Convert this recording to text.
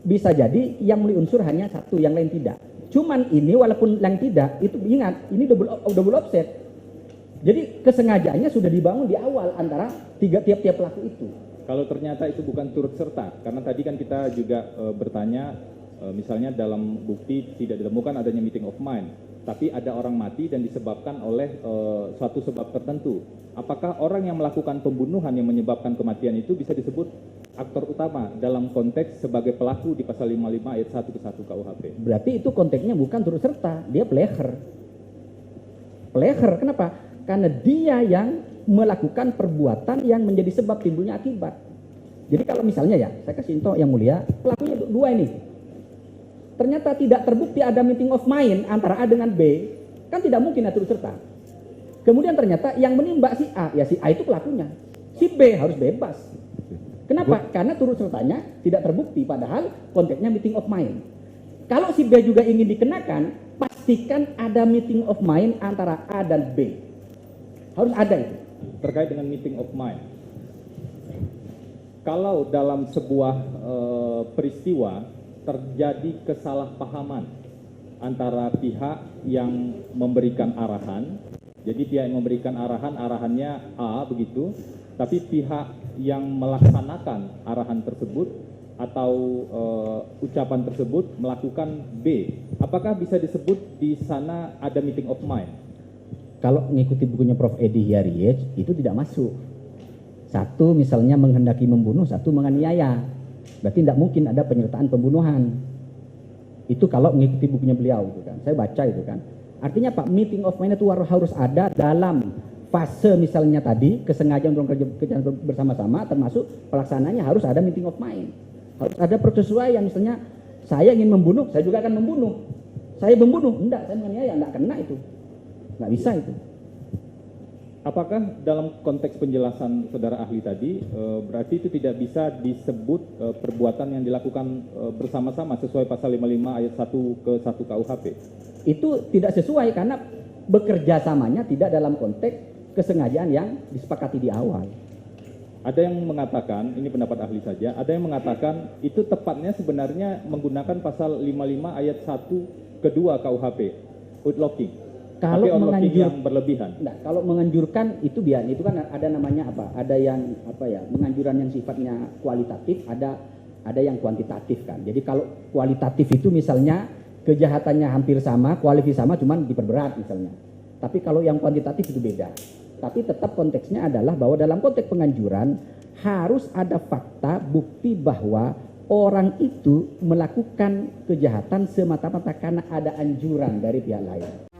bisa jadi yang memenuhi unsur hanya satu, yang lain tidak. Cuman ini walaupun yang tidak, itu ingat, ini double offset. Jadi kesengajaannya sudah dibangun di awal antara tiap-tiap pelaku itu. Kalau ternyata itu bukan turut serta, karena tadi kan kita juga bertanya, misalnya dalam bukti tidak ditemukan adanya meeting of mind, tapi ada orang mati dan disebabkan oleh suatu sebab tertentu. Apakah orang yang melakukan pembunuhan yang menyebabkan kematian itu bisa disebut aktor utama dalam konteks sebagai pelaku di pasal 55 ayat 1 ke 1 KUHP? Berarti itu konteksnya bukan turut serta, dia pleher. Pleher, kenapa? Karena dia yang melakukan perbuatan yang menjadi sebab timbulnya akibat. Jadi kalau misalnya ya, saya kasih contoh yang mulia, pelakunya dua ini. Ternyata tidak terbukti ada meeting of mind antara A dengan B, kan tidak mungkin turut serta. Kemudian ternyata yang menembak si A, ya si A itu pelakunya. Si B harus bebas. Kenapa? Karena turut sertanya tidak terbukti, padahal konteksnya meeting of mind. Kalau si B juga ingin dikenakan, pastikan ada meeting of mind antara A dan B. Harus ada itu. Terkait dengan meeting of mind, kalau dalam sebuah peristiwa terjadi kesalahpahaman antara pihak yang memberikan arahan, jadi pihak yang memberikan arahannya A begitu, tapi pihak yang melaksanakan arahan tersebut atau ucapan tersebut melakukan B, apakah bisa disebut di sana ada meeting of mind? Kalau mengikuti bukunya Prof. Edi Hiaryej itu tidak masuk. Satu misalnya menghendaki membunuh, satu menganiaya. Berarti tidak mungkin ada penyertaan pembunuhan. Itu kalau mengikuti bukunya beliau itu kan. Saya baca itu kan. Artinya Pak, meeting of mind itu harus ada dalam fase misalnya tadi kesengajaan untuk kerja bersama-sama, termasuk pelaksananya harus ada meeting of mind. Harus ada persesuaian, misalnya saya ingin membunuh, saya juga akan membunuh. Saya membunuh, enggak, saya menganiaya, enggak kena itu. Nggak bisa itu. Apakah dalam konteks penjelasan saudara ahli tadi, berarti itu tidak bisa disebut perbuatan yang dilakukan bersama-sama sesuai pasal 55 ayat 1 ke 1 KUHP? Itu tidak sesuai karena bekerja samanya tidak dalam konteks kesengajaan yang disepakati di awal. Ada yang mengatakan, ini pendapat ahli saja, ada yang mengatakan itu tepatnya sebenarnya menggunakan pasal 55 ayat 1 ke 2 KUHP, outlawing. Kalau yang berlebihan. Nah, kalau menganjurkan itu biar itu kan ada namanya apa? Ada yang apa ya? Menganjuran yang sifatnya kualitatif, ada yang kuantitatif kan. Jadi kalau kualitatif itu misalnya kejahatannya hampir sama, kualifikasi sama, cuman diperberat misalnya. Tapi kalau yang kuantitatif itu beda. Tapi tetap konteksnya adalah bahwa dalam konteks penganjuran harus ada fakta bukti bahwa orang itu melakukan kejahatan semata-mata karena ada anjuran dari pihak lain.